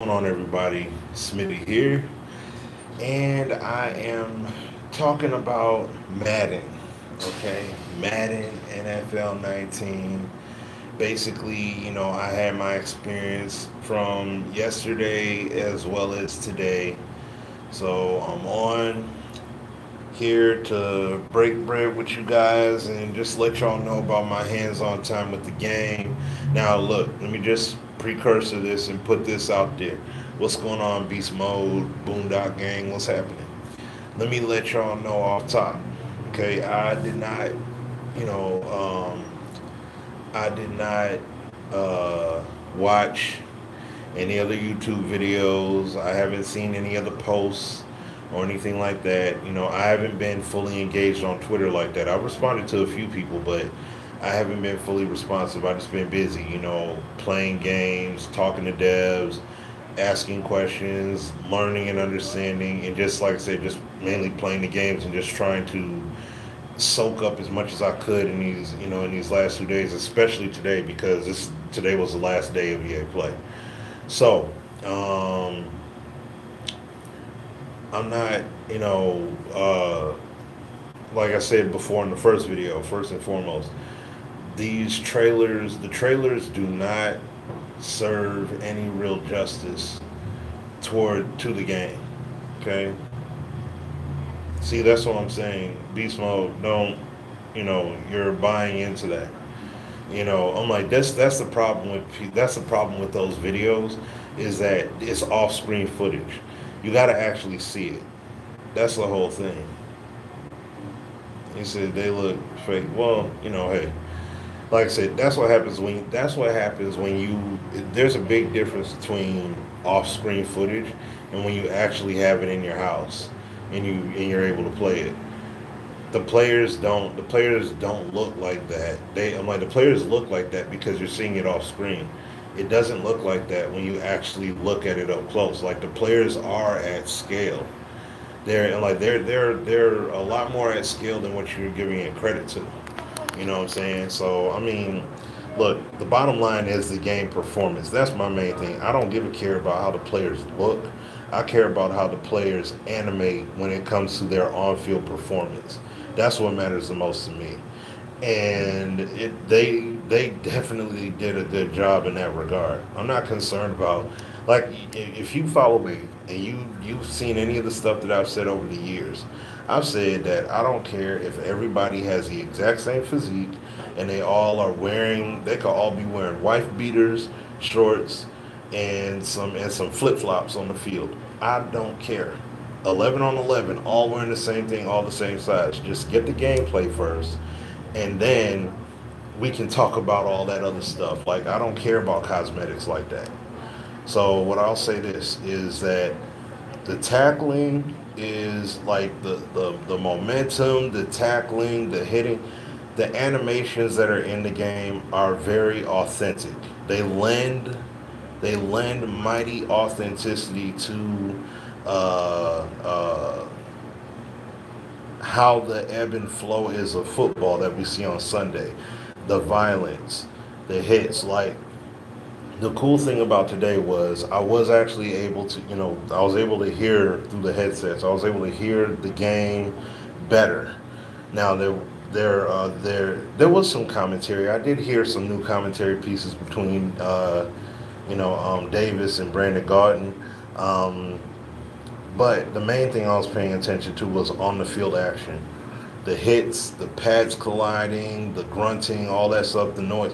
Going on, everybody? Smitty here, and I am talking about Madden. Okay, Madden NFL 19. Basically, I had my experience from yesterday as well as today. So I'm on here to break bread with you guys and just let y'all know about my hands-on time with the game. Now, look, let me just precursor this and put this out there. What's going on, Beast Mode, Boondock Gang? What's happening? Let me let y'all know off top. Okay, you know, um, I did not watch any other YouTube videos. I haven't seen any other posts or anything like that. I haven't been fully engaged on Twitter like that. I've responded to a few people, but I haven't been fully responsive. I've just been busy, playing games, talking to devs, asking questions, learning and understanding, and just like I said, just mainly playing the games and just trying to soak up as much as I could in these last 2 days, especially today because today was the last day of EA Play. So, I'm not, like I said before in the first video, first and foremost, the trailers do not serve any real justice to the game. Okay? See, that's what I'm saying. Beast mode, don't, you're buying into that. I'm like that's the problem with those videos is that it's off-screen footage. You got to actually see it. That's the whole thing. He said they look fake. Well, hey, like I said, that's what happens when you there's a big difference between off-screen footage and when you actually have it in your house and you're able to play it. The players don't look like that. I'm like, the players look like that because you're seeing it off screen. It doesn't look like that when you actually look at it up close. Like, the players are at scale. They're a lot more at scale than what you're giving it credit to. You know what I'm saying? So I mean, look, the bottom line is the game performance. That's my main thing. I don't give a care about how the players look. I care about how the players animate when it comes to their on-field performance. That's what matters the most to me. And they definitely did a good job in that regard. I'm not concerned about, like, if you follow me and you've seen any of the stuff that I've said over the years. I've said that I don't care if everybody has the exact same physique and they could all be wearing wife beaters, shorts, and some flip flops on the field. I don't care. 11 on 11, all wearing the same thing, all the same size. Just get the gameplay first, and then we can talk about all that other stuff. Like, I don't care about cosmetics like that. So what I'll say this is that the tackling is like the momentum, the tackling, the hitting, the animations that are in the game are very authentic. They lend they lend mighty authenticity to uh, uh, how the ebb and flow is of football that we see on Sunday. The violence, the hits. Like, the cool thing about today was I was actually able to, I was able to hear through the headsets. I was able to hear the game better. Now there was some commentary. I did hear some new commentary pieces between Davis and Brandon Garden. Um, but the main thing I was paying attention to was on the field action. The hits, the pads colliding, the grunting, all that stuff, the noise.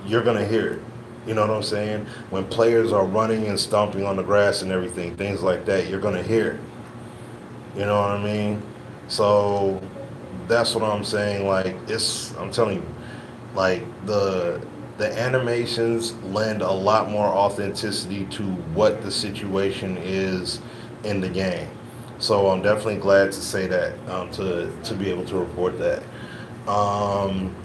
You're going to hear it. You know what I'm saying? When players are running and stomping on the grass and everything, things like that, you're going to hear it. You know what I mean? So that's what I'm saying. Like, I'm telling you, like, the animations lend a lot more authenticity to what the situation is in the game. So I'm definitely glad to say that, to be able to report that. Um,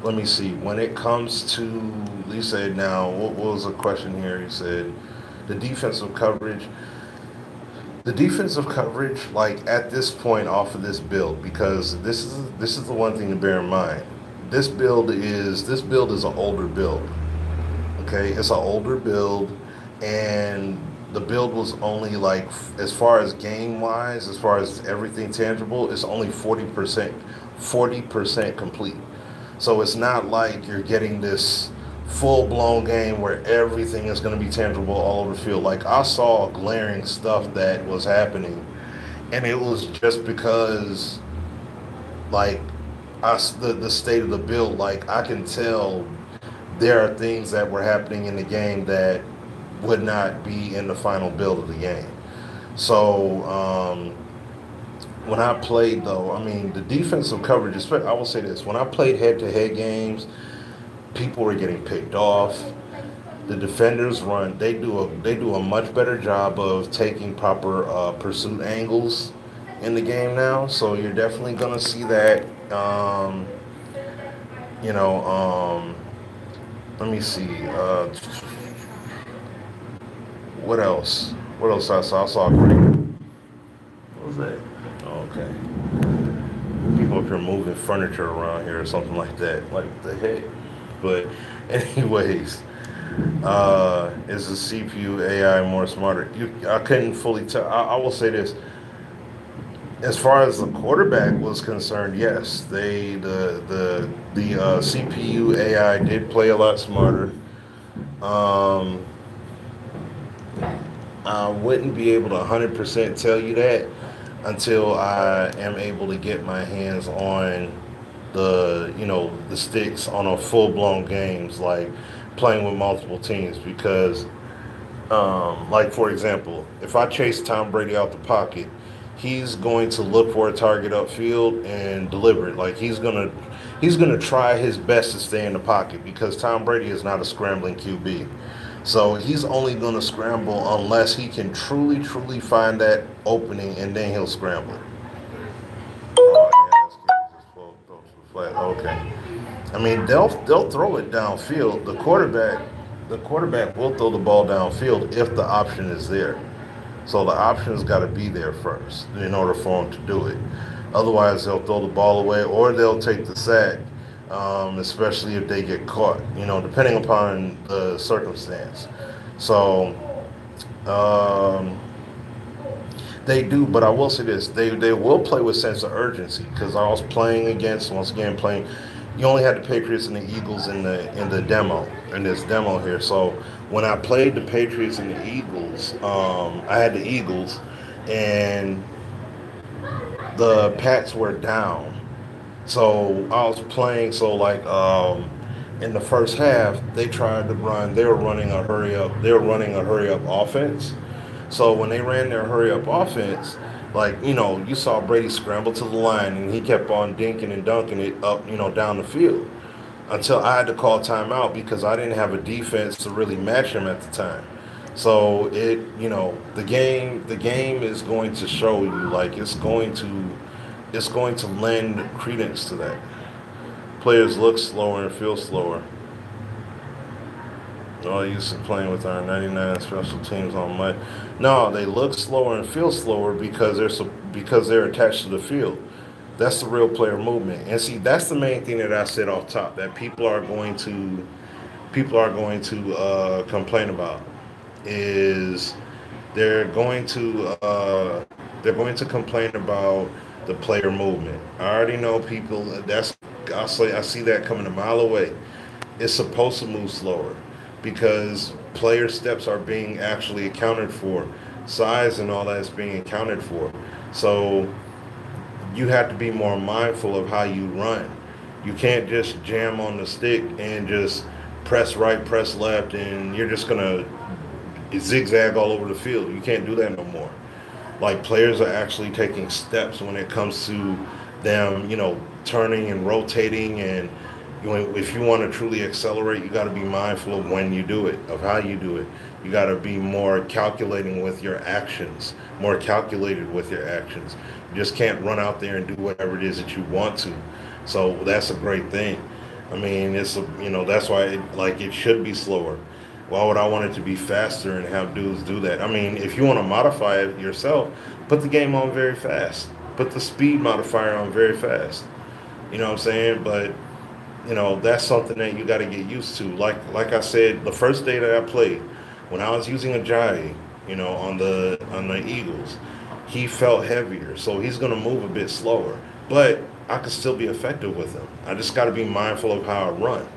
Let me see. When it comes to, he said, now, what was the question here? He said, the defensive coverage. The defensive coverage, like, at this point off of this build, because this is the one thing to bear in mind. This build is an older build. Okay, it's an older build, and the build was only like, as far as game wise, as far as everything tangible, it's only 40% complete. So it's not like you're getting this full blown game where everything is going to be tangible all over the field. Like, I saw glaring stuff that was happening, and it was just because, like, the state of the build, like, I can tell there are things that were happening in the game that would not be in the final build of the game. So when I played, though, I mean, the defensive coverage, I will say this: when I played head-to-head games, people were getting picked off. The defenders they do a much better job of taking proper pursuit angles in the game now. So you're definitely gonna see that. You know, let me see. What else? What else I saw? I saw a great. What was that? Oh, okay. People up here moving furniture around here or something like that. Like, the heck? But anyways, is the CPU AI more smarter? I couldn't fully tell. I will say this. As far as the quarterback was concerned, yes, the CPU AI did play a lot smarter. Um, I wouldn't be able to 100% tell you that until I am able to get my hands on the sticks on a full blown games, like playing with multiple teams. Because like, for example, if I chase Tom Brady out the pocket, he's going to look for a target upfield and deliver it. Like, he's gonna try his best to stay in the pocket, because Tom Brady is not a scrambling QB. So he's only going to scramble unless he can truly, truly find that opening, and then he'll scramble. Oh, yeah, that's good. Just throw it to the flat. Okay. I mean, they'll throw it downfield. The quarterback will throw the ball downfield if the option is there. So the option's got to be there first in order for them to do it. Otherwise, they'll throw the ball away, or they'll take the sack, especially if they get caught, depending upon the circumstance. So they do, but I will say this: they will play with sense of urgency, because I was playing against, once again, playing. You only had the Patriots and the Eagles in this demo here. So when I played the Patriots and the Eagles, I had the Eagles, and the Pats were down. So I was playing. So, like, in the first half, they tried to run. They were running a hurry up. They were running a hurry up offense. So when they ran their hurry up offense, like, you saw Brady scramble to the line, and he kept on dinking and dunking it up, down the field, until I had to call timeout, because I didn't have a defense to really match him at the time. So the game is going to show you, like, it's going to lend credence to that. Players look slower and feel slower. Oh, I used to playing with our 99 special teams on my. No, they look slower and feel slower because they're attached to the field. That's the real player movement. And see, that's the main thing that I said off top, that people are going to complain about, is they're going to complain about the player movement. I already know people. I see that coming a mile away. It's supposed to move slower, because player steps are being actually accounted for, size and all that is being accounted for. So you have to be more mindful of how you run. You can't just jam on the stick and just press right, press left, and you're just gonna zigzag all over the field. You can't do that no more. Like, players are actually taking steps when it comes to them, turning and rotating. And if you want to truly accelerate, you got to be mindful of when you do it, of how you do it. You got to be more calculating with your actions, more calculated with your actions. You just can't run out there and do whatever it is that you want to. So that's a great thing. I mean, that's why it should be slower. Why would I want it to be faster and have dudes do that? I mean, if you want to modify it yourself, put the game on very fast. Put the speed modifier on very fast. You know what I'm saying? But that's something that you got to get used to. Like I said, the first day that I played, When I was using Ajayi, on the Eagles, he felt heavier, so he's going to move a bit slower. But I could still be effective with him. I just got to be mindful of how I run.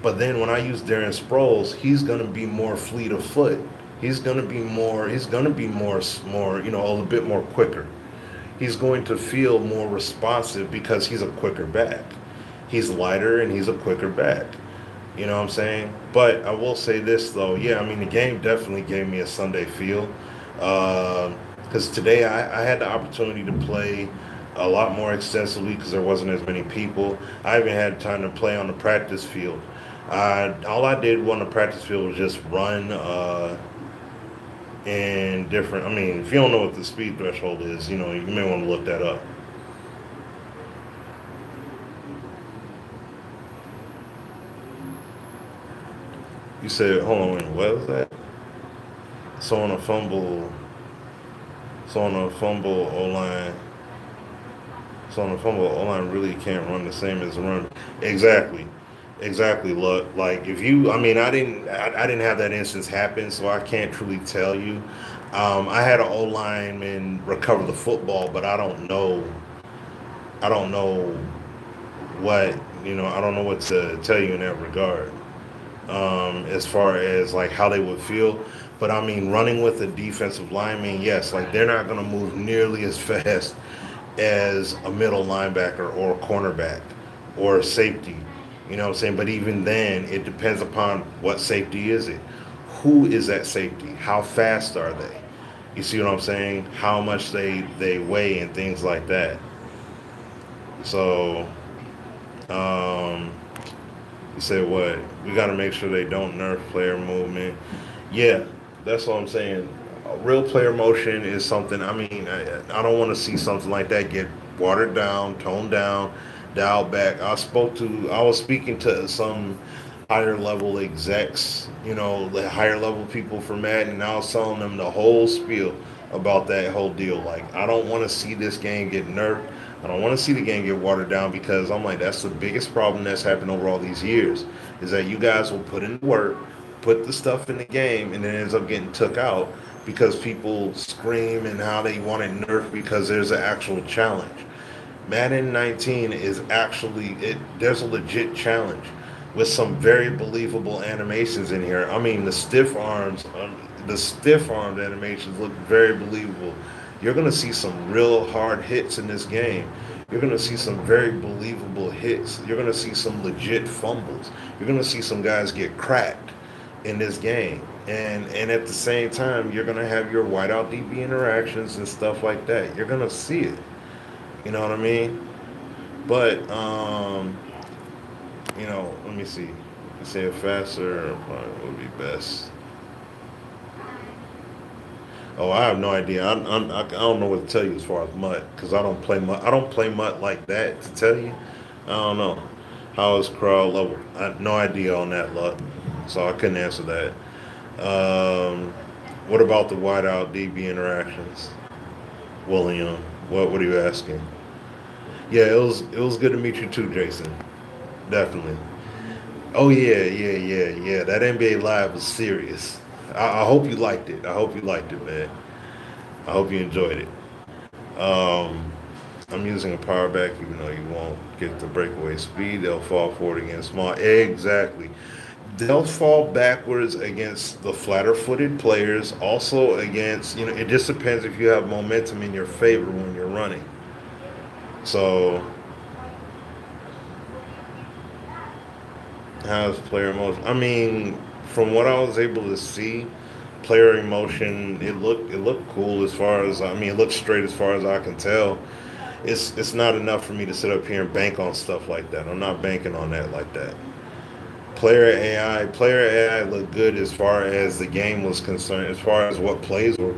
But then when I use Darren Sproles, he's going to be more fleet of foot. He's going to be more. He's going to be more. A little bit more quicker. He's going to feel more responsive because he's a quicker back. He's lighter and he's a quicker back. You know what I'm saying? But I will say this though. Yeah, I mean the game definitely gave me a Sunday feel. Because today I had the opportunity to play a lot more extensively because there wasn't as many people. I even had time to play on the practice field. All I did on the practice field was just run in different. I mean, if you don't know what the speed threshold is, you may want to look that up. You said, hold on, wait, what was that? So on a fumble, so on a fumble O line, so on a fumble O line really can't run the same as a run. Exactly. Exactly. Look, like if you, I mean, I didn't have that instance happen, so I can't truly tell you. I had an O lineman recover the football, but I don't know what, I don't know what to tell you in that regard. As far as like how they would feel, but I mean, running with a defensive lineman, yes, like they're not going to move nearly as fast as a middle linebacker or a cornerback or a safety. You know what I'm saying? But even then, it depends upon what safety is it. Who is that safety? How fast are they? You see what I'm saying? How much they weigh and things like that. So, um, you say what? We got to make sure they don't nerf player movement. Yeah, that's what I'm saying. Real player motion is something. I mean, I don't want to see something like that get watered down, toned down, dialed back. I was speaking to some higher level execs, the higher level people for Madden, and I was telling them the whole spiel about that whole deal. Like, I don't want to see this game get nerfed. I don't want to see the game get watered down because I'm like, that's the biggest problem that's happened over all these years is that you guys will put in work, put the stuff in the game, and then it ends up getting took out because people scream and how they want it nerfed because there's an actual challenge. Madden 19 is actually there's a legit challenge with some very believable animations in here. I mean, the stiff armed animations look very believable. You're going to see some real hard hits in this game. You're going to see some very believable hits. You're going to see some legit fumbles. You're going to see some guys get cracked in this game. And at the same time, you're going to have your whiteout DB interactions and stuff like that. You're going to see it. You know what I mean? But, let me see. You say it faster would be best. Oh, I have no idea. I don't know what to tell you as far as MUT because I don't play MUT. I don't play MUT like that to tell you. I don't know. How is crowd level? I have no idea on that, luck. So I couldn't answer that. What about the whiteout DB interactions, William? What are you asking? Yeah, it was good to meet you too, Jason. Definitely. Oh yeah. That NBA Live was serious. I hope you liked it. I hope you liked it, man. I hope you enjoyed it. I'm using a power back, even though you won't get the breakaway speed. They'll fall forward against small. Exactly. They'll fall backwards against the flatter-footed players. Also against, it just depends if you have momentum in your favor when you're running. So, how's player emotion? I mean, from what I was able to see, player emotion, it looked cool as far as it looked straight as far as I can tell. It's not enough for me to sit up here and bank on stuff like that. I'm not banking on that like that. Player AI looked good as far as the game was concerned, as far as what plays were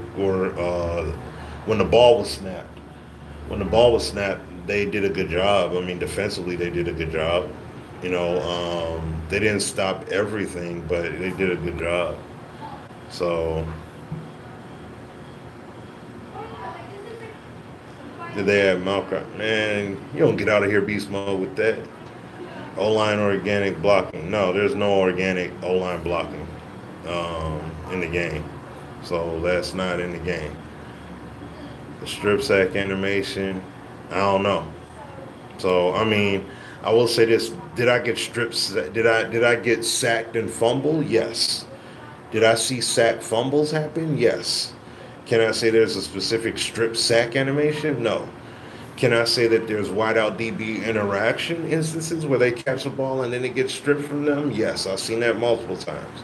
when the ball was snapped. When the ball was snapped, they did a good job. I mean, defensively, they did a good job. They didn't stop everything, but they did a good job. So, did they have Malcolm? Man, you don't get out of here beast mode with that. O-line organic blocking. No, there's no organic O-line blocking. in the game. So that's not in the game. The strip sack animation, I don't know. So I mean, I will say this: did I get did I get sacked and fumble? Yes. Did I see sack fumbles happen? Yes. Can I say there's a specific strip sack animation? No. Can I say that there's wideout DB interaction instances where they catch the ball and then it gets stripped from them? Yes, I've seen that multiple times.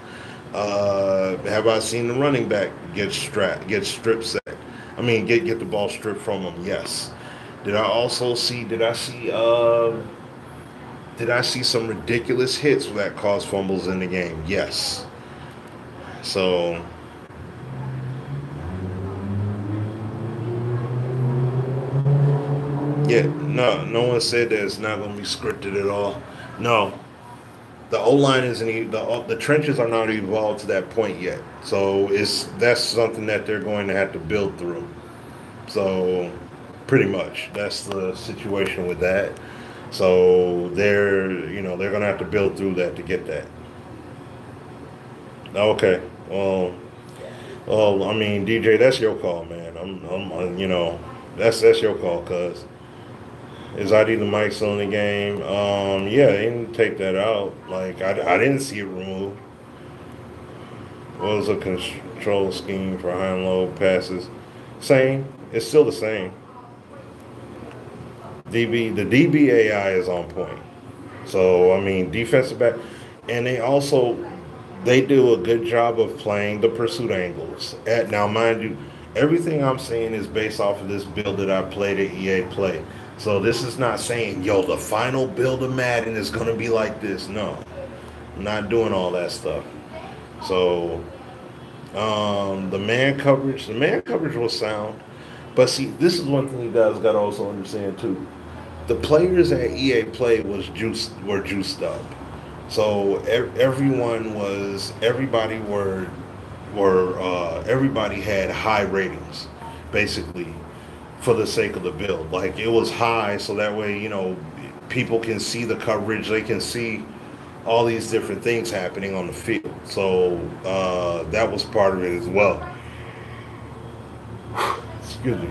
Have I seen the running back get strip sacked? I mean, get the ball stripped from them? Yes. Did I see some ridiculous hits that caused fumbles in the game? Yes. So yeah, no one said that it's not going to be scripted at all. No, the O line isn't the trenches are not evolved to that point yet. So that's something that they're going to have to build through. So pretty much that's the situation with that. So they're going to have to build through that to get that. Okay. Well, I mean, DJ, that's your call, man. That's your call, cuz. Is ID the mic still in the game? Yeah, they didn't take that out. Like, I didn't see it removed. What was a control scheme for high and low passes? Same. It's still the same. The DB AI is on point. So I mean, defensive back, and they do a good job of playing the pursuit angles. Now, mind you, everything I'm saying is based off of this build that I played at EA Play. So this is not saying, yo, the final build of Madden is going to be like this. No, I'm not doing all that stuff. So the man coverage was sound. But see, this is one thing you guys got to also understand too. The players at EA Play were juiced up. So everybody had high ratings, basically, for the sake of the build. Like it was high, so that way people can see the coverage, they can see all these different things happening on the field. So that was part of it as well. Excuse me.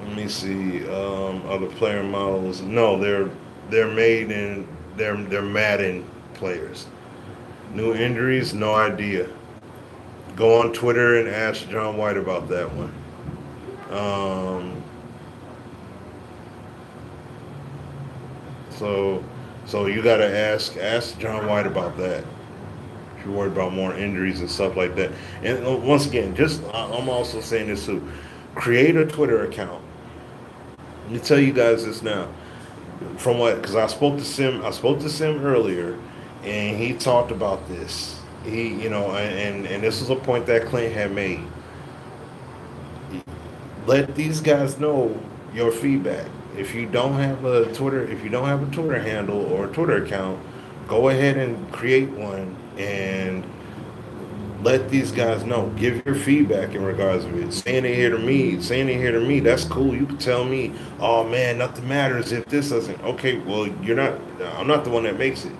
Let me see. Other player models. No, they're made in they're Madden players. New injuries, no idea. Go on Twitter and ask John White about that one. Um, so so you gotta ask John White about that. If you're worried about more injuries and stuff like that. And once again, I'm also saying this too. Create a Twitter account. Let me tell you guys this now. From what, because I spoke to Sim earlier, and he talked about this. And this was a point that Clint had made. Let these guys know your feedback. If you don't have a Twitter handle or a Twitter account, go ahead and create one and let these guys know. Give your feedback in regards to it. Saying it here to me, that's cool. You can tell me, oh man, nothing matters if this doesn't. Okay, well, I'm not the one that makes it.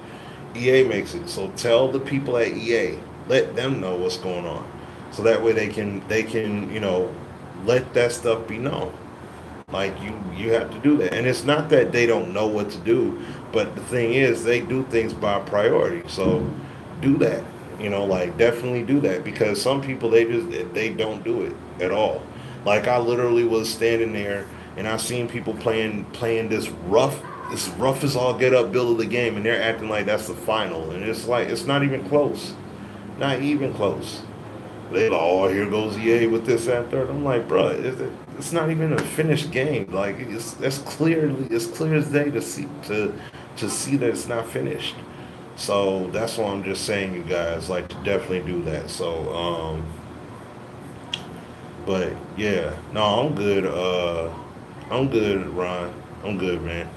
EA makes it. So tell the people at EA, let them know what's going on. So that way they can, let that stuff be known. Like you have to do that. And it's not that they don't know what to do, but the thing is they do things by priority. So do that. Like definitely do that, because some people they don't do it at all. Like I literally was standing there and I seen people playing this rough as all get up build of the game, and they're acting like that's the final, and it's like it's not even close, not even close. They like, oh, here goes EA with this and third. I'm like, bro, it's not even a finished game. Like it's clear as day to see that it's not finished. So that's why I'm just saying, you guys, like, to definitely do that. So, but yeah, no, I'm good. I'm good, Ron. I'm good, man.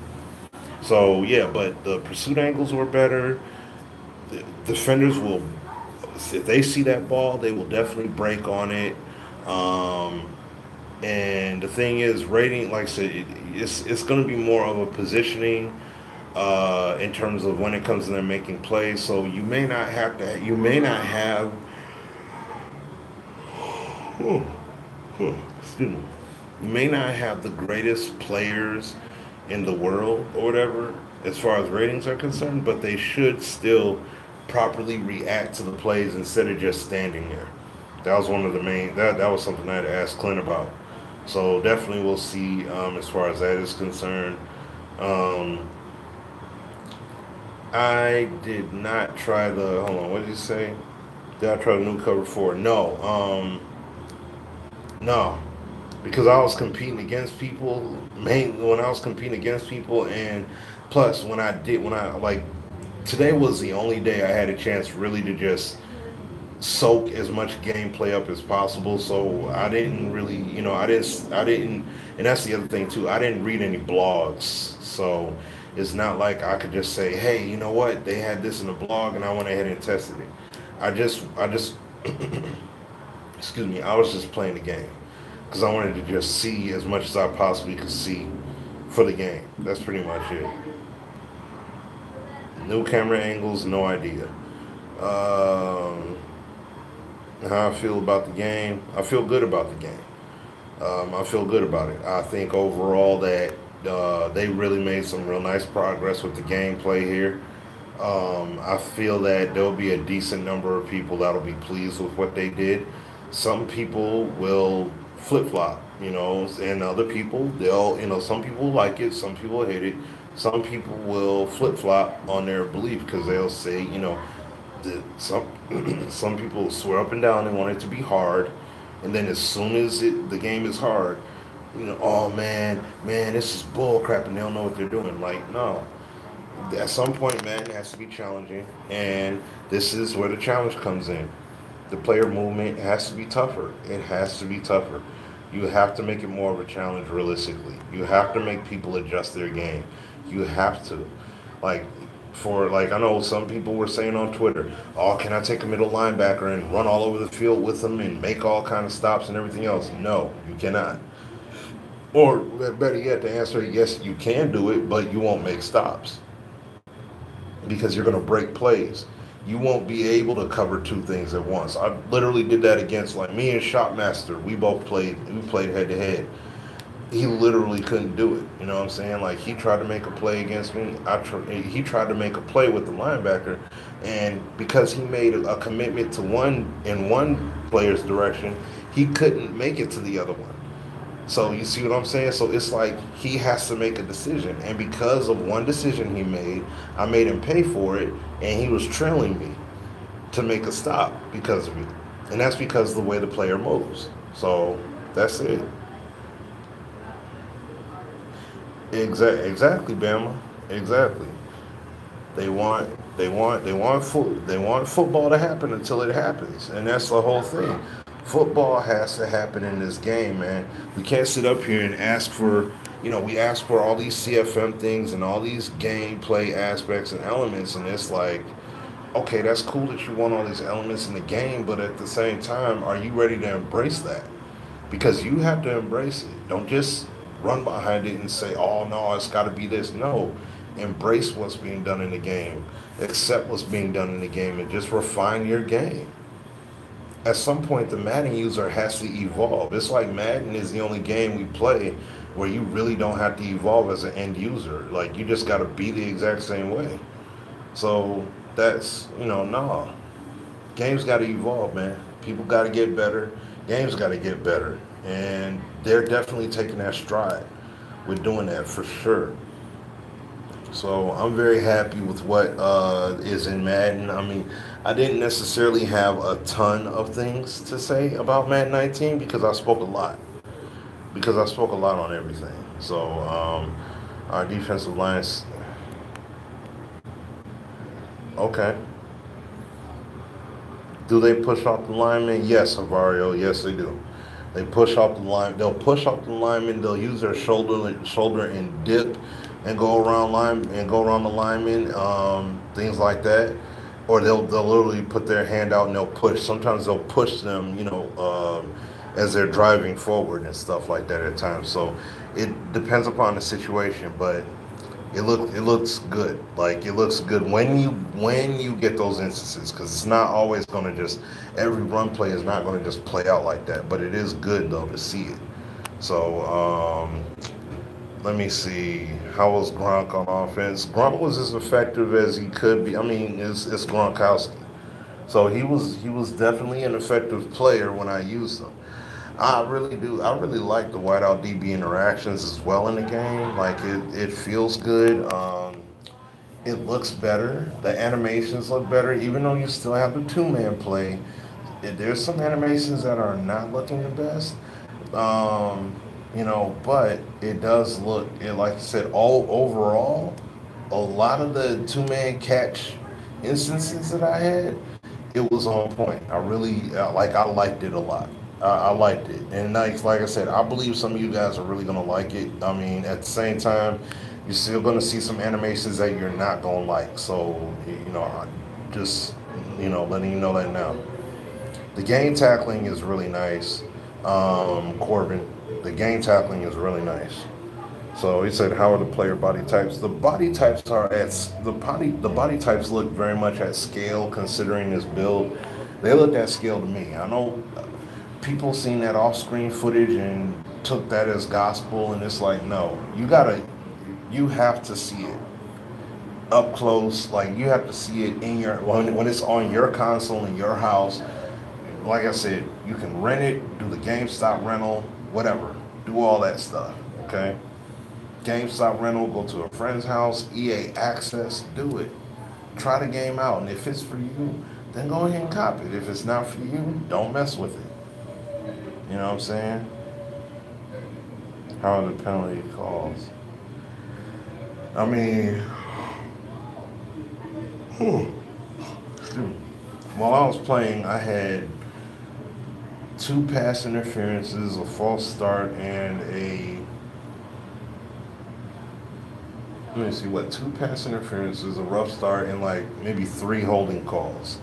So yeah, but the pursuit angles were better. The defenders will, if they see that ball, they will definitely break on it. Um, and the thing is, rating, like I said, it's going to be more of a positioning in terms of when it comes to them making plays. So you may not have to. You may not have. Excuse me. You may not have the greatest players in the world or whatever as far as ratings are concerned, but they should still properly react to the plays instead of just standing there. That was one of the main. That was something I had to ask Clint about. So definitely we'll see as far as that is concerned. Um, I did not try the. Hold on, what did you say? Did I try the new cover four? No. No, because I was competing against people. Mainly when I was competing against people, and plus when I like today was the only day I had a chance really to just soak as much gameplay up as possible. So I didn't really, I didn't, and that's the other thing too. I didn't read any blogs, so it's not like I could just say, hey, you know what, they had this in a blog, and I went ahead and tested it. I just, excuse me, I was just playing the game because I wanted to just see as much as I possibly could see for the game. That's pretty much it. New camera angles, no idea. Um, how I feel about the game, I feel good about the game. I feel good about it. I think overall that they really made some real nice progress with the gameplay here. I feel that there'll be a decent number of people that'll be pleased with what they did. Some people will flip flop, and other people, some people like it, some people hate it. Some people will flip flop on their belief because they'll say, some some people swear up and down they want it to be hard, and then as soon as the game is hard, oh man, this is bull crap, and they don't know what they're doing. Like, no, at some point, man, it has to be challenging, and this is where the challenge comes in. The player movement has to be tougher. It has to be tougher. You have to make it more of a challenge realistically. You have to make people adjust their game. You have to. Like, I know some people were saying on Twitter, oh, can I take a middle linebacker and run all over the field with them and make all kind of stops and everything else? No, you cannot. Or better yet, the answer, yes, you can do it, but you won't make stops because you're going to break plays. You won't be able to cover two things at once. I literally did that against, like, me and Shopmaster. We played head to head. He literally couldn't do it. You know what I'm saying? Like, he tried to make a play against me. He tried to make a play with the linebacker, and because he made a commitment to one player's direction, he couldn't make it to the other one. So you see what I'm saying? So it's like he has to make a decision, and because of one decision he made, I made him pay for it, and he was trailing me to make a stop because of it, and that's because of the way the player moves. So that's it. Exactly, Bama. Exactly. They want football to happen until it happens, and that's the whole thing. Football has to happen in this game, man. We can't sit up here and ask for, we ask for all these CFM things and all these gameplay aspects and elements, and it's like, okay, that's cool that you want all these elements in the game, but at the same time, are you ready to embrace that? Because you have to embrace it. Don't just run behind it and say, oh, no, it's got to be this. No. Embrace what's being done in the game. Accept what's being done in the game and just refine your game. At some point, the Madden user has to evolve. It's like Madden is the only game we play where you really don't have to evolve as an end user. Like, you just got to be the exact same way. So that's, no. Games got to evolve, man. People got to get better. Games got to get better. And they're definitely taking that stride with doing that for sure. So I'm very happy with what is in Madden. I mean, I didn't necessarily have a ton of things to say about Madden 19 because I spoke a lot. Because I spoke a lot on everything. So our defensive lines. Okay. Do they push off the linemen? Yes, Avario. Yes, they do. They push off the line. They'll push off the linemen. They'll use their shoulder and dip, and go around the linemen, things like that. Or they'll literally put their hand out and they'll push. Sometimes they'll push them, as they're driving forward and stuff like that at times. So it depends upon the situation. But It looks good. Like it looks good when you get those instances, because it's not always going to just every run play is not going to just play out like that. But it is good though to see it. So let me see. How was Gronk on offense? Gronk was as effective as he could be. I mean, it's Gronkowski. So he was definitely an effective player when I used him. I really do. I really like the wideout DB interactions as well in the game. Like it feels good. It looks better. The animations look better, even though you still have the two-man play. There's some animations that are not looking the best. But it does look. Like I said, all overall, a lot of the two-man catch instances that I had, it was on point. I really I liked it a lot. I liked it, and like I said, I believe some of you guys are really gonna like it. I mean, at the same time, you're still gonna see some animations that you're not gonna like. So just letting you know that now. The game tackling is really nice, Corbin. The game tackling is really nice. So he said, "How are the player body types?" The body types are at the body types look very much at scale considering this build. They looked at scale to me. I know people seen that off-screen footage and took that as gospel, and it's like, no, you have to see it up close. Like you have to see it in your when it's on your console in your house. Like I said, you can rent it, do the GameStop rental, whatever, do all that stuff. Okay. GameStop rental, go to a friend's house, EA access, do it. Try the game out, and if it's for you, then go ahead and cop it. If it's not for you, don't mess with it. You know what I'm saying? How are the penalty calls? I mean, while I was playing, I had 2 pass interferences, a false start, and let me see, 2 pass interferences, a rough start, and like maybe 3 holding calls.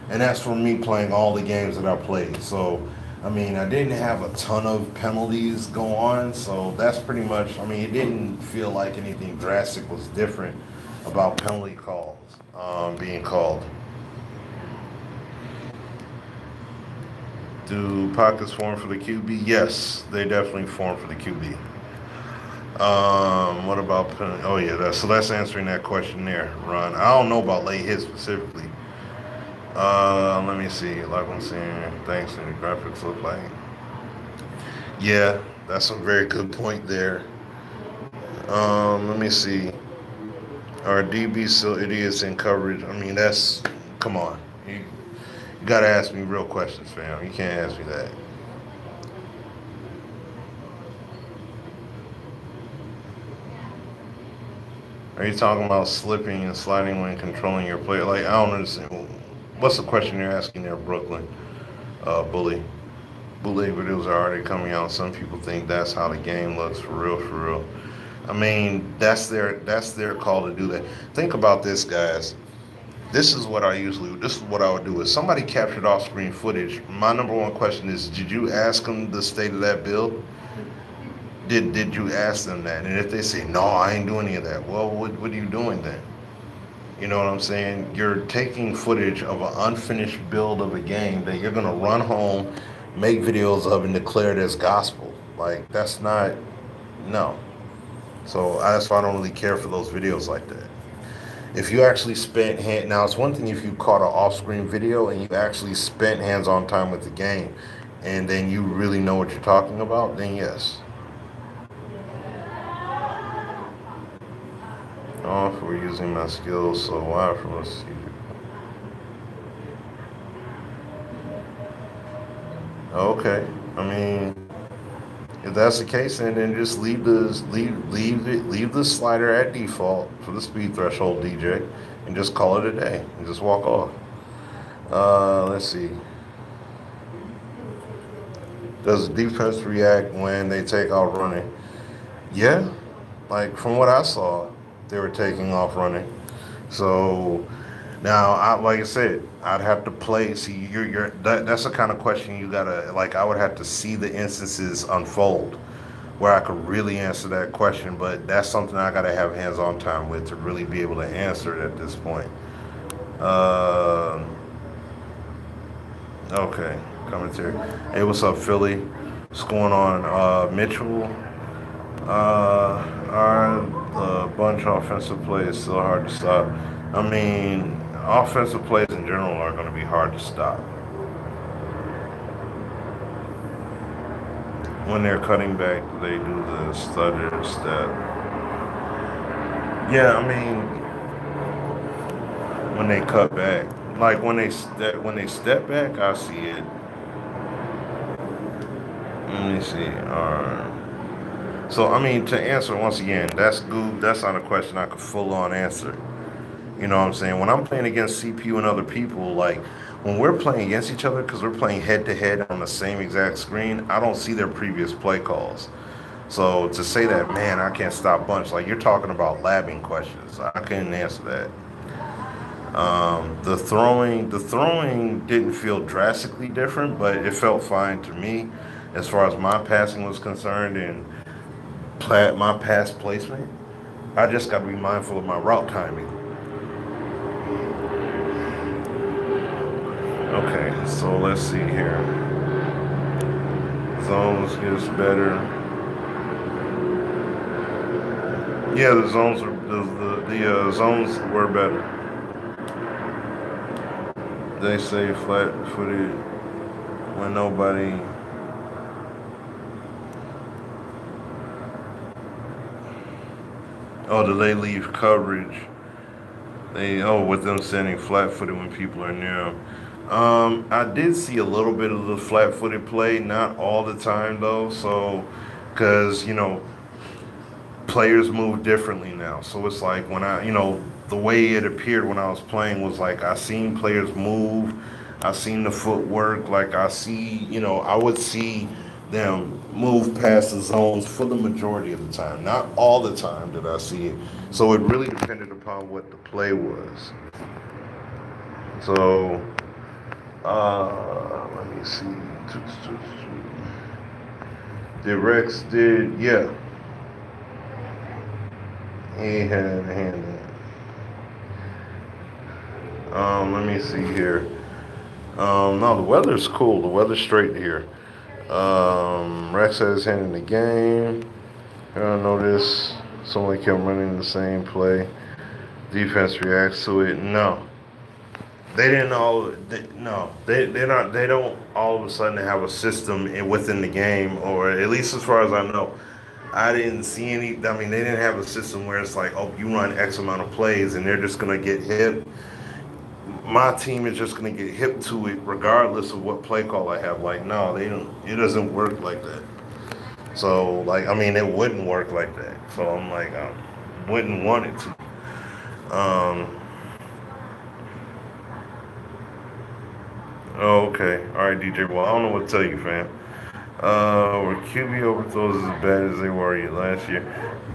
And that's for me playing all the games that I played. So, I mean, I didn't have a ton of penalties go on. So that's pretty much, I mean, it didn't feel like anything drastic was different about penalty calls being called. Do pockets form for the QB? Yes, they definitely form for the QB. What about penalty? Oh yeah, that's answering that question there, Ron. I don't know about late hits specifically. Let me see. Like I'm saying, thanks. And the graphics look like. Yeah, that's a very good point there. Let me see. Are DB still idiots in coverage? I mean, come on. You gotta ask me real questions, fam. You can't ask me that. Are you talking about slipping and sliding when controlling your player? Like, I don't understand. What's the question you're asking there, Brooklyn? Bully. Bootleg videos are already coming out. Some people think that's how the game looks, for real, for real. I mean, that's their call to do that. Think about this, guys. This is what I would do. If somebody captured off-screen footage, my number one question is, did you ask them the state of that build? Did you ask them that? And if they say, no, I ain't doing any of that, well, what are you doing then? You know what I'm saying? You're taking footage of an unfinished build of a game that you're going to run home, make videos of, and declare it as gospel. Like, that's not, no. So that's why I don't really care for those videos like that. If you actually now it's one thing if you caught an off-screen video and you actually spent hands-on time with the game, and then you really know what you're talking about, then yes. Oh, if we're using my skills, so why from us? Okay, I mean, if that's the case, then just leave the slider at default for the speed threshold, DJ, and just call it a day and just walk off. Let's see. Does defense react when they take off running? Yeah, like from what I saw, they were taking off running. So now, like I said, I'd have to play. See, that's the kind of question you gotta like. I would have to see the instances unfold. where I could really answer that question, but that's something I gotta have hands-on time with to really be able to answer it at this point. Uh, okay, commentary. Hey, what's up, Philly? What's going on, Mitchell? Our bunch of offensive plays still hard to stop. I mean, offensive plays in general are going to be hard to stop. When they're cutting back, they do the stutter step. Yeah, I mean, when they cut back, like when they step back, I see it. Let me see. So I mean, to answer once again, that's good. That's not a question I could full on answer. You know what I'm saying? When I'm playing against CPU and other people, like when we're playing against each other, because we're playing head to head on the same exact screen, I don't see their previous play calls. So to say that, man, I can't stop bunch, like you're talking about labbing questions. I couldn't answer that. The throwing didn't feel drastically different, but it felt fine to me as far as my passing was concerned and my pass placement. I just got to be mindful of my route timing. Okay, so let's see here. Zones gets better. Yeah, the zones were better. They say flat-footed when nobody. Oh, do they leave coverage? With them standing flat-footed when people are near them. I did see a little bit of the flat-footed play, not all the time though. So, because players move differently now. So it's like when the way it appeared when I was playing was like I seen players move, I seen the footwork, like I would see them move past the zones for the majority of the time. Not all the time did I see it. So it really depended upon what the play was. So, let me see. The Rex did, yeah. He had a hand in it. Let me see here. No, the weather's cool. The weather's straight here. Rex had his hand in the game. I don't notice someone kept running the same play. Defense reacts to it. No, they didn't all. No, they're not. They don't all of a sudden have a system within the game, or at least as far as I know. I didn't see any. I mean, they didn't have a system where it's like, oh, you run X amount of plays and they're just gonna get hit. My team is just gonna get hip to it regardless of what play call I have. Like, no, they don't. It doesn't work like that. So, like, I mean, it wouldn't work like that. So I'm like, I wouldn't want it to. Oh, okay. All right, DJ. Well, I don't know what to tell you, fam. Were QB overthrows as bad as they were last year?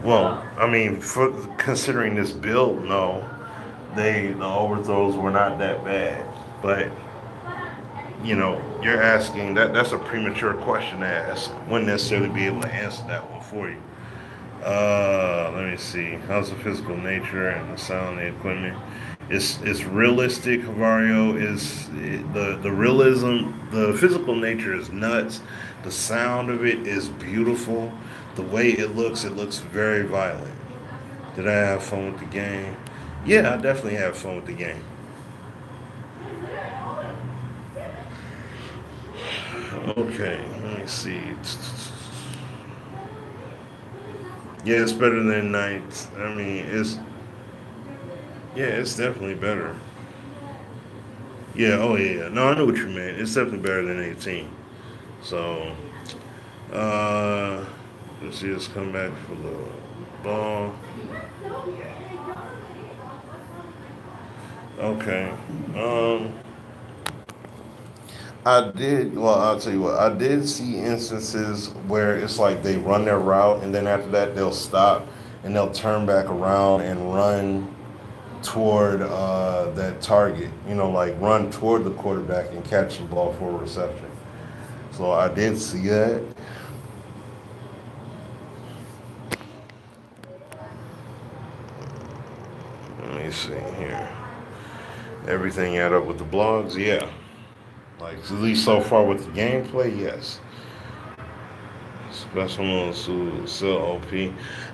Well, I mean, for considering this build, no, the overthrows were not that bad. But you're asking that's a premature question to ask. Wouldn't necessarily be able to answer that one for you. Let me see. How's the physical nature and the sound of the equipment? It's realistic. Vario is the realism. The physical nature is nuts. The sound of it is beautiful. The way it looks very violent. Did I have fun with the game? Yeah, I definitely have fun with the game. Okay, let me see. Yeah, it's better than Knights. I mean, it's definitely better. Yeah, oh yeah. No, I know what you meant. It's definitely better than 18. So, uh, let's see us come back for the ball. Okay. I'll tell you what, I did see instances where it's like they run their route and then after that they'll stop and they'll turn back around and run toward that target, like run toward the quarterback and catch the ball for a reception. So I did see that. me see here. Everything add up with the blogs, yeah. Like at least so far with the gameplay, yes. Special moves to sell OP.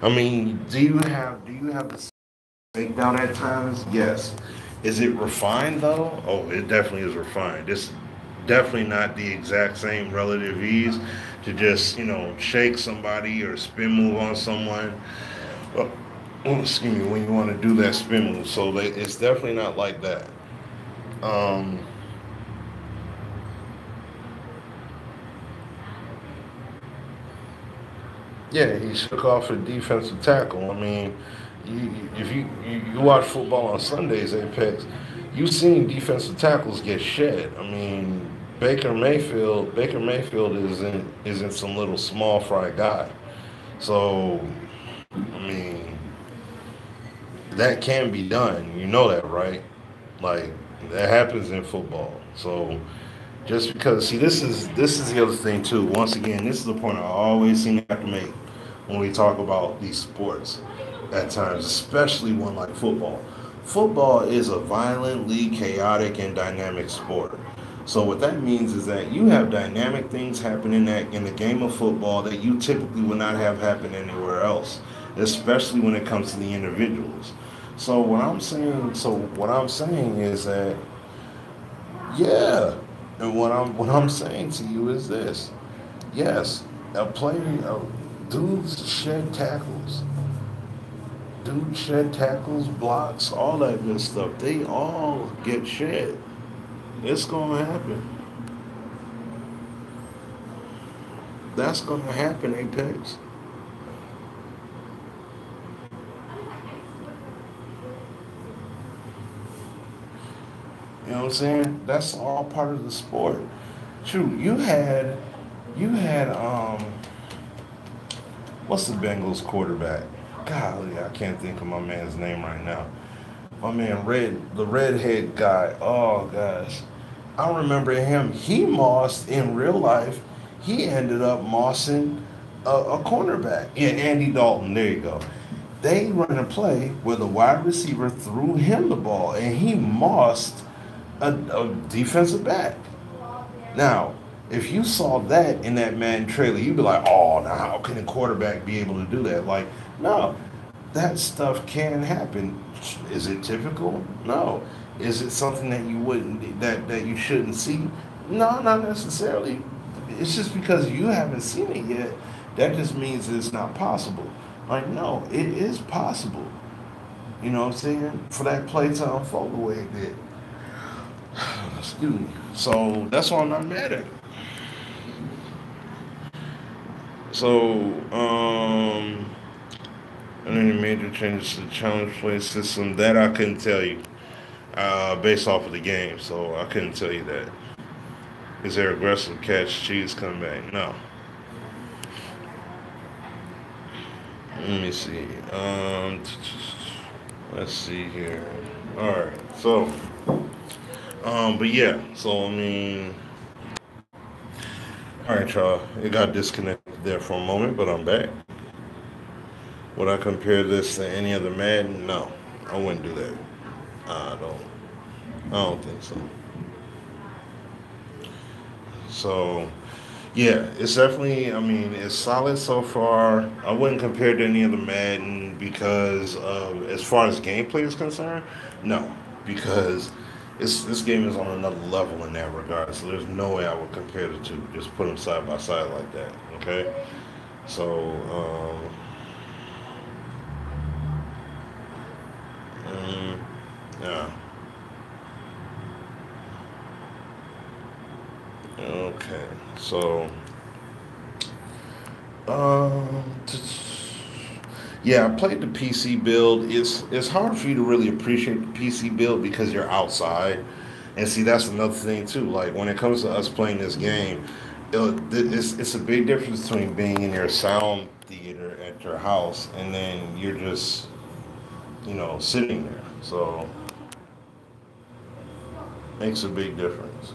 I mean, do you have the faked out at times? Yes. Is it refined though? Oh, it definitely is refined. It's definitely not the exact same relative ease to just, shake somebody or spin move on someone. Oh, excuse me, when you want to do that spin move. So it's definitely not like that. Um, yeah, he shook off a defensive tackle. I mean, if you watch football on Sundays, Apex, you've seen defensive tackles get shed. I mean, Baker Mayfield isn't some little small fry guy. So, I mean, that can be done. You know that, right? Like that happens in football. So just because, see, this is the other thing too. Once again, this is the point I always seem to have to make when we talk about these sports at times, especially one like football. Football is a violently chaotic and dynamic sport. So what that means is that you have dynamic things happening in the game of football that you typically would not have happen anywhere else, especially when it comes to the individuals. So what I'm saying is that, yeah, and what I'm saying to you is this. Yes, a player, dudes shed tackles. Dudes shed tackles, blocks, all that good stuff. They all get shed. It's gonna happen. That's gonna happen, Apex. You know what I'm saying? That's all part of the sport. Shoot, you had what's the Bengals quarterback? Golly, I can't think of my man's name right now. My man the redhead guy. Oh gosh. I remember him. He mossed in real life. He ended up mossing a cornerback. Yeah, Andy Dalton. There you go. They run a play where the wide receiver threw him the ball and he mossed a defensive back. Now, if you saw that in that Madden trailer, you'd be like, "Oh, now how can a quarterback be able to do that?" Like, no, that stuff can happen. Is it typical? No. Is it something that you wouldn't that you shouldn't see? No, not necessarily. It's just because you haven't seen it yet. That just means it's not possible. Like, no, it is possible. You know what I'm saying? For that play to unfold the way it did. Excuse me. So that's why I'm not mad at it. So, any major changes to the challenge play system that I couldn't tell you, based off of the game. So I couldn't tell you that. Is there aggressive catch cheese coming back? No. Let me see. Let's see here. All right. So, but yeah. So I mean, all right, y'all. It got disconnected there for a moment, but I'm back. Would I compare this to any other Madden? No, I wouldn't do that. I don't. I don't think so. So, yeah, it's definitely. I mean, it's solid so far. I wouldn't compare it to any other Madden because, as far as gameplay is concerned, no, because this game is on another level in that regard. So there's no way I would compare the two. Just put them side by side like that. Okay. So, yeah. Okay. So, um, t- yeah, I played the PC build. It's hard for you to really appreciate the PC build because you're outside, and see that's another thing too. Like when it comes to us playing this game, it's a big difference between being in your sound theater at your house and then you're just sitting there. So makes a big difference.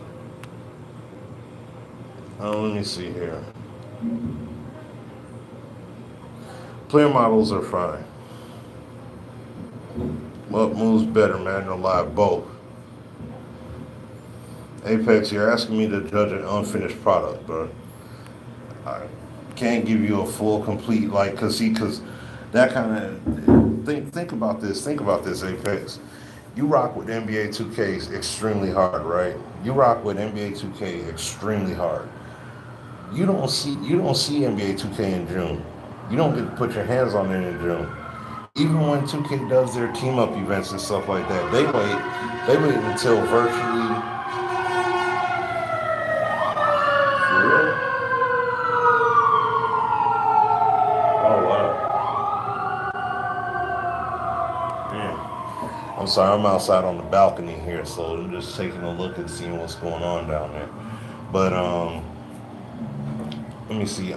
Let me see here. Player models are fine. What moves better, Madden or Live? Both. Apex, you're asking me to judge an unfinished product, bro. I can't give you a full, complete, like, cause that kind of think about this. Think about this, Apex. You rock with NBA 2K extremely hard, right? You rock with NBA 2K extremely hard. You don't see NBA 2K in June. You don't get to put your hands on it in June. Even when 2K does their team up events and stuff like that, they wait until virtually. For real? Oh wow. Yeah. I'm sorry, I'm outside on the balcony here, so I'm just taking a look and seeing what's going on down there. But let me see.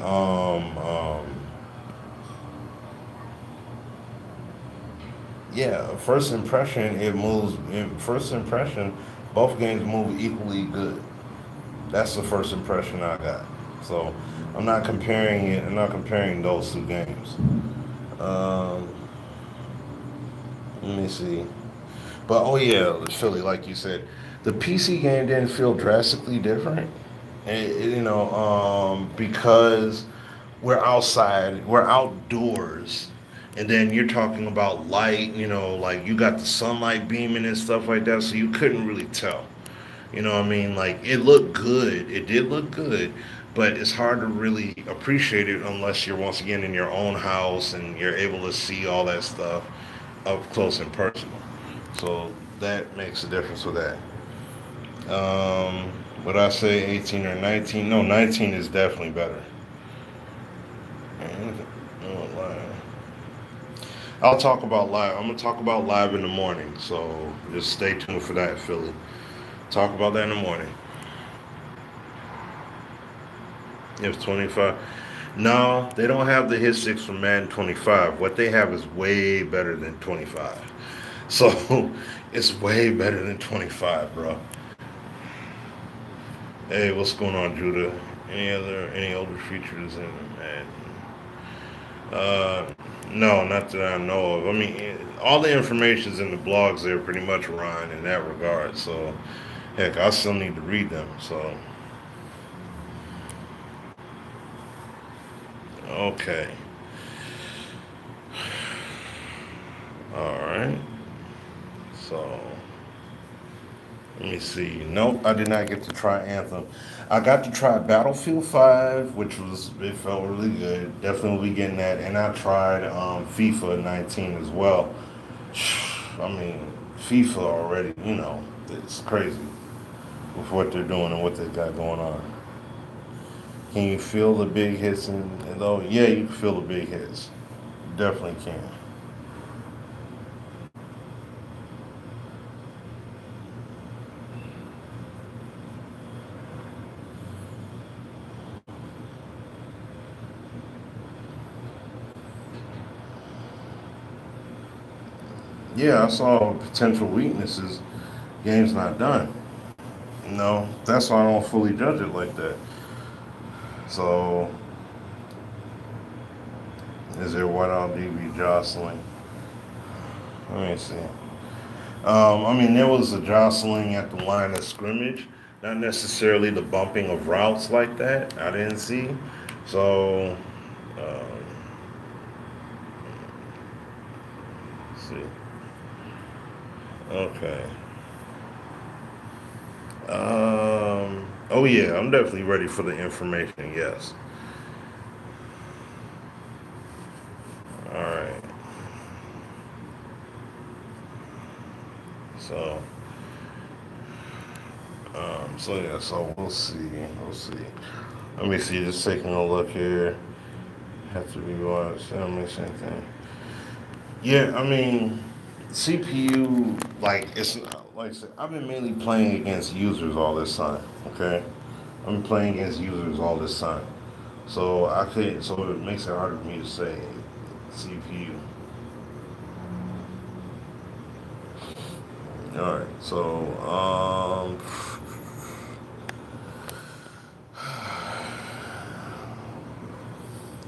Yeah, first impression, it moves. First impression, both games move equally good. That's the first impression I got. So I'm not comparing it. I'm not comparing those two games. Um, Let me see. But oh yeah, Philly, like you said, the PC game didn't feel drastically different. Because we're outside, we're outdoors, and then you're talking about light. Like you got the sunlight beaming and stuff like that, so you couldn't really tell. You know what I mean? Like it looked good. It did look good, but it's hard to really appreciate it unless you're once again in your own house and you're able to see all that stuff up close and personal. So that makes a difference with that. Would I say 18 or 19? No, 19 is definitely better. I'll talk about live. I'm gonna talk about live in the morning. So just stay tuned for that, Philly. Talk about that in the morning. It's 25. No, they don't have the hit sticks from Madden 25. What they have is way better than 25. So it's way better than 25, bro. Hey, what's going on, Judah? Any older features in Madden? Uh, no, not that I know of. I mean, all the information's in the blogs there, pretty much, Ryan, in that regard. So, heck, I still need to read them. So, okay, all right. So, let me see. Nope, I did not get to try Anthem. I got to try Battlefield 5, which it felt really good. Definitely will be getting that. And I tried FIFA 19 as well. I mean, FIFA already, it's crazy with what they're doing and what they got going on. Can you feel the big hits? And though, yeah, you can feel the big hits. Definitely can. Yeah, I saw potential weaknesses. Game's not done. No, that's why I don't fully judge it like that. So, is there whiteout DB jostling? Let me see. I mean, there was a jostling at the line of scrimmage, not necessarily the bumping of routes like that. I didn't see. So, let's see. Okay. Oh yeah, I'm definitely ready for the information. Yes. All right. So, so yeah. So we'll see. We'll see. Let me see. Just taking a look here. Have to be watched. That makes same thing. Yeah, I mean, CPU, like, it's like I said, I've been mainly playing against users all this time, okay? I've been playing against users all this time. So it makes it harder for me to say CPU. All right, so,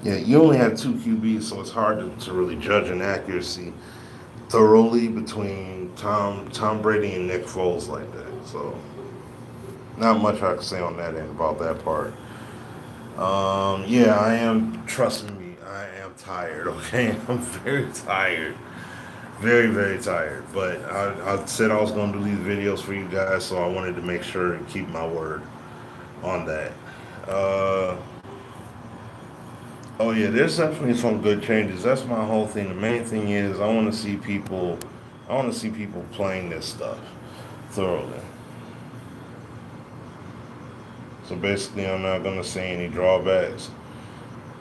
yeah, you only have two QBs, so it's hard to really judge an accuracy thoroughly between Tom Brady and Nick Foles like that. So not much I can say on that end about that part. Yeah, I am. Trust me, I am tired. Okay, I'm very tired, very very tired. But I said I was gonna do these videos for you guys, so I wanted to make sure and keep my word on that. Uh, oh yeah, there's definitely some good changes. That's my whole thing. The main thing is I want to see people. I want to see people playing this stuff thoroughly. So basically, I'm not gonna say any drawbacks.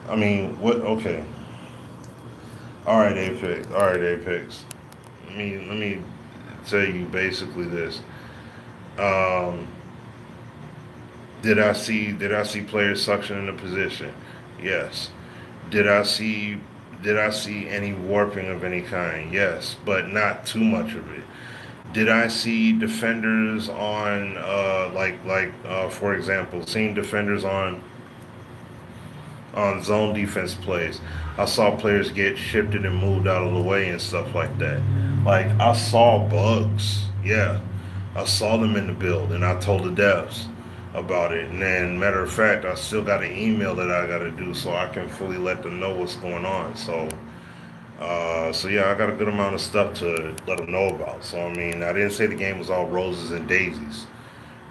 I mean, what? Okay. All right, Apex. All right, Apex. Let me tell you basically this. Um, did I see players suction in the position? Yes. Did I see did I see any warping of any kind? Yes, but not too much of it. Did I see defenders on for example, seeing defenders on zone defense plays. I saw players get shifted and moved out of the way and stuff like that. Like I saw bugs. Yeah. I saw them in the build and I told the devs about it. And then matter of fact, I still got an email that I gotta do so I can fully let them know what's going on. So yeah, I got a good amount of stuff to let them know about. So I mean, I didn't say the game was all roses and daisies.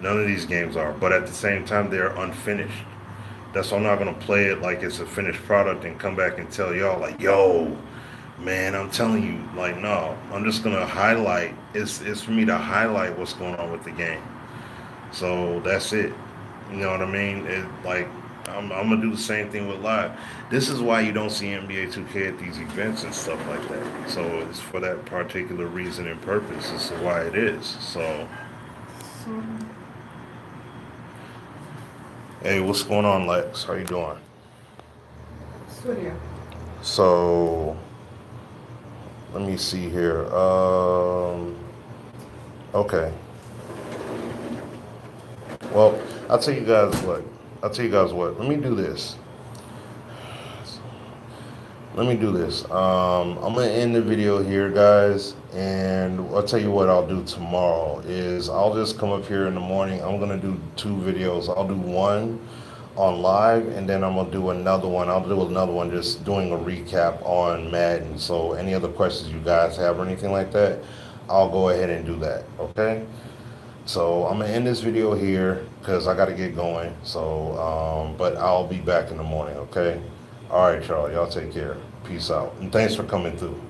None of these games are, but at the same time, they're unfinished. That's why I'm not gonna play it like it's a finished product and come back and tell y'all like, yo, man, I'm telling you, like, no, I'm just gonna highlight. It's for me to highlight what's going on with the game. So that's it. You know what I mean? It like I'm gonna do the same thing with live. This is why you don't see NBA 2K at these events and stuff like that. So it's for that particular reason and purpose. This is why it is. So, hey, what's going on, Lex? How you doing? Studio. So let me see here. Okay. Well, I'll tell you guys what. I'll tell you guys what. Let me do this. Let me do this. I'm gonna end the video here, guys, and I'll tell you what I'll do tomorrow is I'll just come up here in the morning. I'm gonna do two videos. I'll do one on live, and then I'm gonna do another one. I'll do another one just doing a recap on Madden. So any other questions you guys have or anything like that, I'll go ahead and do that. Okay. So I'm gonna end this video here because I gotta get going. So, but I'll be back in the morning. Okay. All right, y'all. Y'all take care. Peace out. And thanks for coming through.